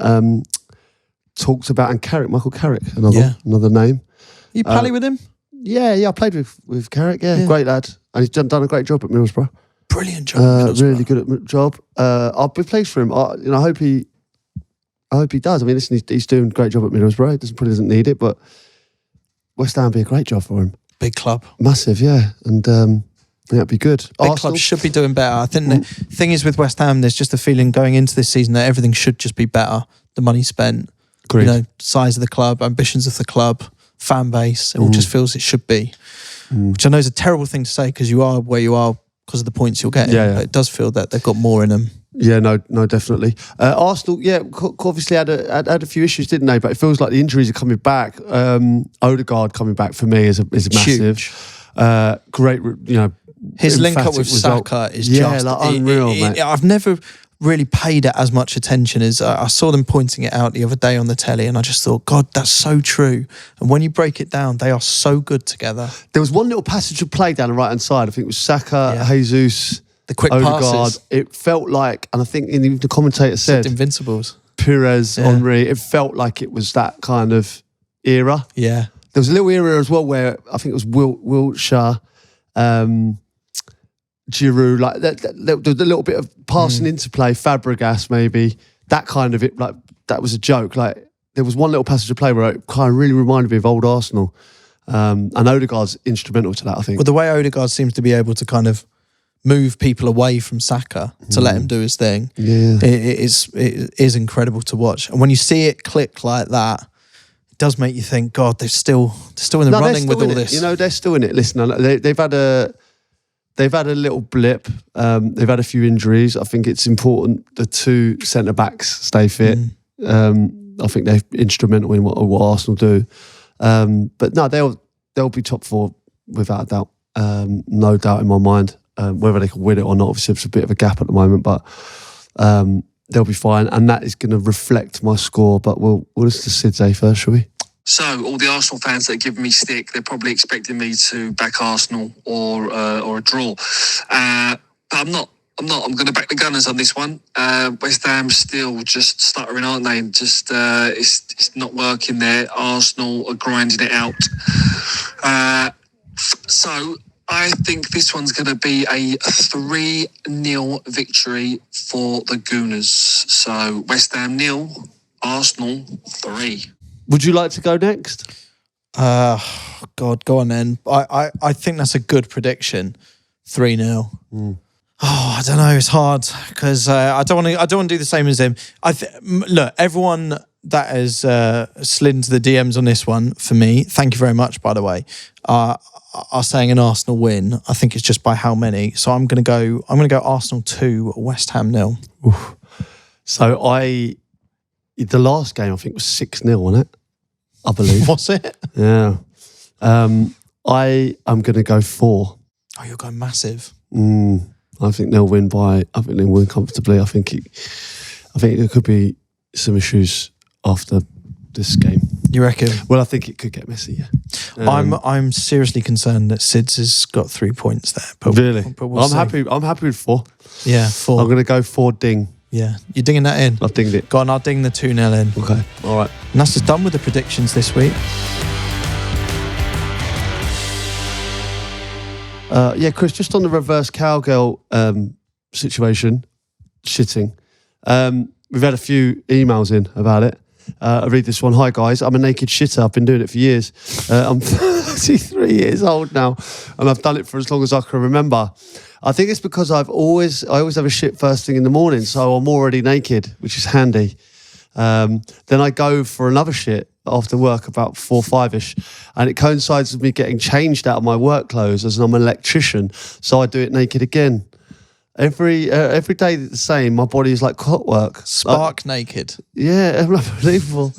talked about, and Michael Carrick, another name. You pally with him? Yeah, I played with Carrick. Yeah, great lad, and he's done a great job at Middlesbrough. Brilliant job. Really good at job. I'll be pleased for him. I hope he does. I mean, listen, he's doing a great job at Middlesbrough. He probably doesn't need it, but West Ham would be a great job for him. Big club, massive, yeah, and that'd be good. Big club should be doing better. I think the thing is with West Ham, there's just a feeling going into this season that everything should just be better. The money spent, size of the club, ambitions of the club, fan base, it all just feels it should be. Which I know is a terrible thing to say because you are where you are because of the points you're getting. But it does feel that they've got more in them. Yeah, no, definitely. Arsenal, obviously had a few issues, didn't they? But it feels like the injuries are coming back. Odegaard coming back for me is massive. Great, his link up with Saka is just unreal, mate. I've never really paid it as much attention as I saw them pointing it out the other day on the telly, and I just thought, God, that's so true. And when you break it down, they are so good together. There was one little passage of play down the right hand side. I think it was Saka, Jesus, the quick Odegaard. Passes. It felt like, and I think the commentator said Invincibles, Pires, Henry. It felt like it was that kind of era. Yeah, there was a little era as well where I think it was Wiltshire. Giroud, like the little bit of passing into play, Fabregas maybe, that kind of it, like that was a joke. Like there was one little passage of play where it kind of really reminded me of old Arsenal, and Odegaard's instrumental to that, I think. Well, the way Odegaard seems to be able to kind of move people away from Saka to let him do his thing. Yeah. It is incredible to watch. And when you see it click like that, it does make you think, God, they're still in the running with all this. You know, they're still in it. Listen, they've had a little blip. They've had a few injuries. I think it's important the two centre backs stay fit. I think they're instrumental in what Arsenal do. But no, they'll be top four without a doubt. No doubt in my mind. Whether they can win it or not, obviously there's a bit of a gap at the moment, but they'll be fine, and that is going to reflect my score. But we'll listen to Sid say first, shall we? So, all the Arsenal fans that are giving me stick, they're probably expecting me to back Arsenal or a draw. But I'm not. I'm going to back the Gunners on this one. West Ham still just stuttering, aren't they? Just it's not working there. Arsenal are grinding it out. So I think this one's going to be a 3-0 victory for the Gooners. So West Ham 0, Arsenal 3. Would you like to go next? God, go on then. I think that's a good prediction. 3-0. Oh, I don't know. It's hard because I don't want to do the same as him. Look, everyone that has slid into the DMs on this one for me, thank you very much, by the way, are saying an Arsenal win. I think it's just by how many. So I'm going to go Arsenal 2, West Ham 0. Oof. So the last game I think was 6-0, wasn't it? I believe. Was it? Yeah. I am going to go 4. Oh, you're going massive. I think they'll win comfortably. I think there could be some issues after this game. You reckon? Well, I think it could get messy. Yeah. I'm seriously concerned that Sid's has got 3 points there. But really, but we'll see. I'm happy with 4. Yeah, 4. I'm going to go 4 ding. Yeah, you're dinging that in. I've dinged it. Go on, I'll ding the 2-0 in. Okay, all right. And that's just done with the predictions this week. Yeah, Chris, just on the reverse cowgirl situation, shitting. We've had a few emails in about it. I read this one. Hi guys, I'm a naked shitter. I've been doing it for years. I'm 33 years old now, and I've done it for as long as I can remember. I think it's because I always have a shit first thing in the morning, so I'm already naked, which is handy. Then I go for another shit after work about 4 or 5ish, and it coincides with me getting changed out of my work clothes as I'm an electrician, so I do it naked again. Every day the same. My body is like clockwork. Spark naked. Yeah, unbelievable.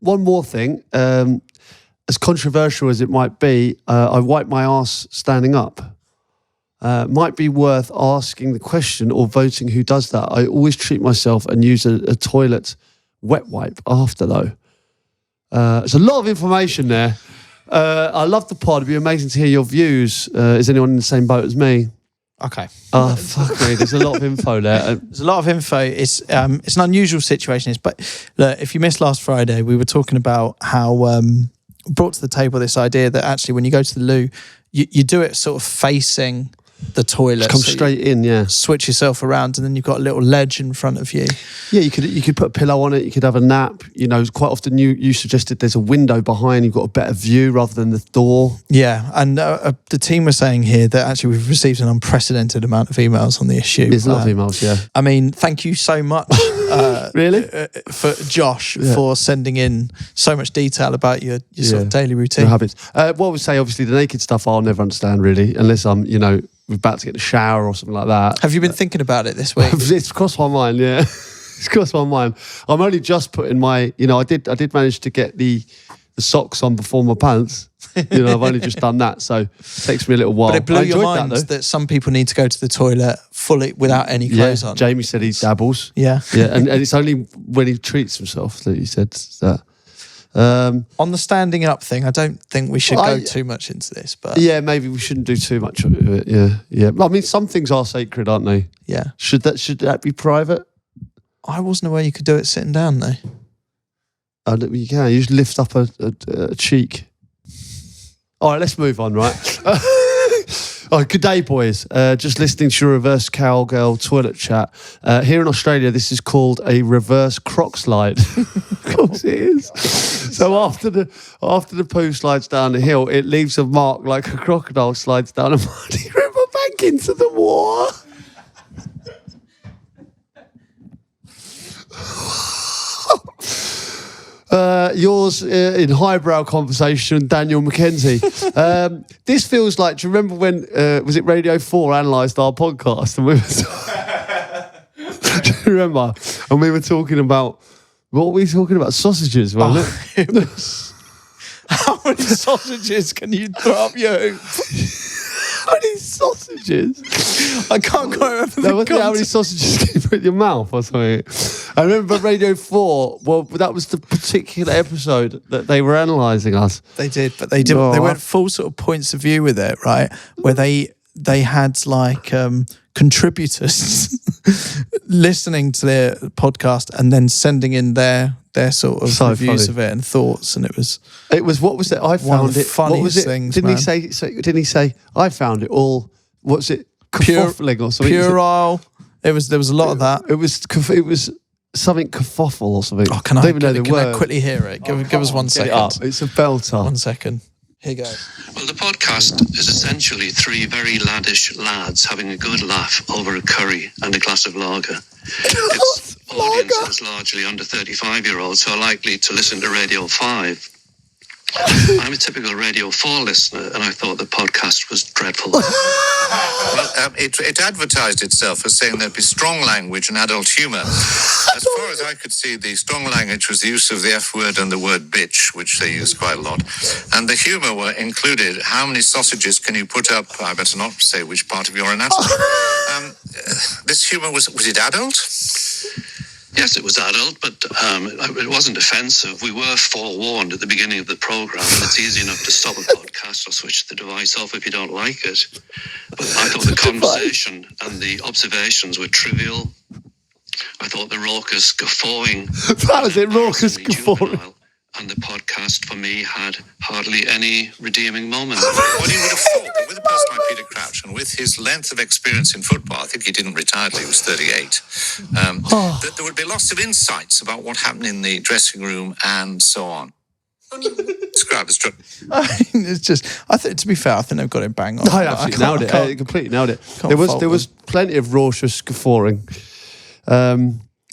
One more thing, as controversial as it might be, I wipe my ass standing up. Might be worth asking the question or voting who does that. I always treat myself and use a toilet wet wipe after though. There's a lot of information there. I love the pod. It'd be amazing to hear your views. Is anyone in the same boat as me? Okay. Oh, fuck me. There's a lot of info there. There's a lot of info. It's an unusual situation. But look, if you missed last Friday, we were talking about how brought to the table this idea that actually when you go to the loo, you do it sort of facing the toilet. Come straight in, yeah. Switch yourself around, and then you've got a little ledge in front of you. Yeah, you could put a pillow on it. You could have a nap. You know, quite often you suggested there's a window behind. You've got a better view rather than the door. Yeah, and the team were saying here that actually we've received an unprecedented amount of emails on the issue. There's a lot of emails, yeah. I mean, thank you so much, really, for Josh for sending in so much detail about your sort of daily routine, your habits. What I would say, obviously, the naked stuff I'll never understand really, unless I'm, we're about to get in the shower or something like that. Have you been thinking about it this week? It's crossed my mind, yeah. It's crossed my mind. I'm only just putting my, I did manage to get the socks on before my pants. I've only just done that, so it takes me a little while. But it blew your mind that some people need to go to the toilet fully without any clothes on. Jamie said he dabbles. Yeah. Yeah, and it's only when he treats himself that he said that. On the standing up thing, I don't think we should go too much into this, but yeah, maybe we shouldn't do too much of it. Yeah. I mean, some things are sacred, aren't they? Yeah. Should that be private? I wasn't aware you could do it sitting down though. You can. You just lift up a cheek. All right, let's move on. Right. Oh, good day, boys. Just listening to your reverse cowgirl toilet chat. Here in Australia, this is called a reverse croc slide. Of course it is. So after the poo slides down the hill, it leaves a mark like a crocodile slides down a muddy riverbank. back into the war. Yours in highbrow conversation, Daniel McKenzie. This feels like, do you remember when, was it Radio 4 analysed our podcast? And we were do you remember? And we were talking about, what were we talking about? Sausages, wasn't it? It was, how many sausages can you throw up your hoop? How many sausages? I can't quite remember That wasn't how many sausages can you put in your mouth or something. I remember Radio 4, well, that was the particular episode that they were analysing us. They did, but they didn't. They went full sort of points of view with it, right? Where they had like contributors listening to their podcast and then sending in their sort of reviews of it and thoughts, and it was what was it? I found it. Funniest what was it? things. Didn't man. he say? So, didn't he say? I found it all. What's it? Kerfuffling or something? Puerile. There was a lot of that. It was something kerfuffle or something. Oh, can I quickly hear it? Give us 1 second. It's a belter. 1 second. Here you go. Well, the podcast is essentially three very laddish lads having a good laugh over a curry and a glass of lager. Its audience is largely under 35-year-olds who are likely to listen to Radio 5. I'm a typical Radio 4 listener, and I thought the podcast was dreadful. Well, it advertised itself as saying there'd be strong language and adult humour. As far as I could see, the strong language was the use of the F word and the word bitch, which they use quite a lot. And the humour were included. How many sausages can you put up? I better not say which part of your anatomy. This humour, was it adult? Yes, it was adult, but it wasn't offensive. We were forewarned at the beginning of the programme, and it's easy enough to stop a podcast or switch the device off if you don't like it. But I thought the conversation and the observations were trivial. I thought the raucous guffawing... That was it, raucous guffawing. And the podcast, for me, had hardly any redeeming moments. Well, you would have thought that with a person like Peter Crouch and with his length of experience in football, I think he didn't retire till he was 38, that there would be lots of insights about what happened in the dressing room and so on. Describe the structure. I mean, it's just, to be fair, I think they've got it bang on. I absolutely nailed it. I completely nailed it. There was plenty of raucous guffawing.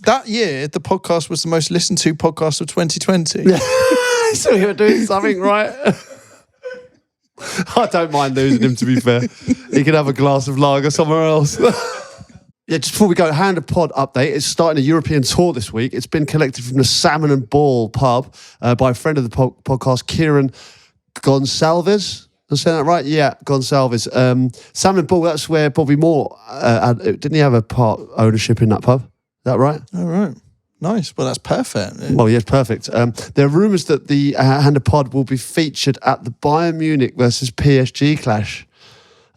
That year, the podcast was the most listened to podcast of 2020. So we were doing something right. I don't mind losing him, to be fair. He can have a glass of lager somewhere else. Yeah, just before we go, Hand of Pod update. It's starting a European tour this week. It's been collected from the Salmon and Ball pub by a friend of the podcast, Kieran Gonsalves. Did I say that right? Yeah, Gonsalves. Salmon and Ball, that's where Bobby Moore, didn't he have a part ownership in that pub? Is that right? All right. Nice. Well, that's perfect. Well, yes, perfect. There are rumours that the Hand of Pod will be featured at the Bayern Munich versus PSG clash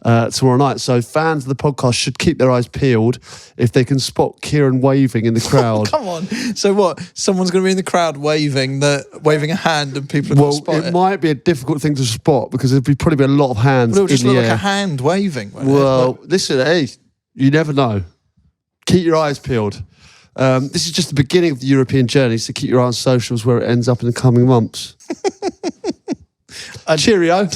tomorrow night. So fans of the podcast should keep their eyes peeled if they can spot Kieran waving in the crowd. Come on. So what? Someone's going to be in the crowd waving a hand and people are going to spot it? It might be a difficult thing to spot because there'll probably be a lot of hands in the air. It'll just look like a hand waving. Well, listen, hey, you never know. Keep your eyes peeled. This is just the beginning of the European journey, so keep your eye on socials where it ends up in the coming months. Cheerio.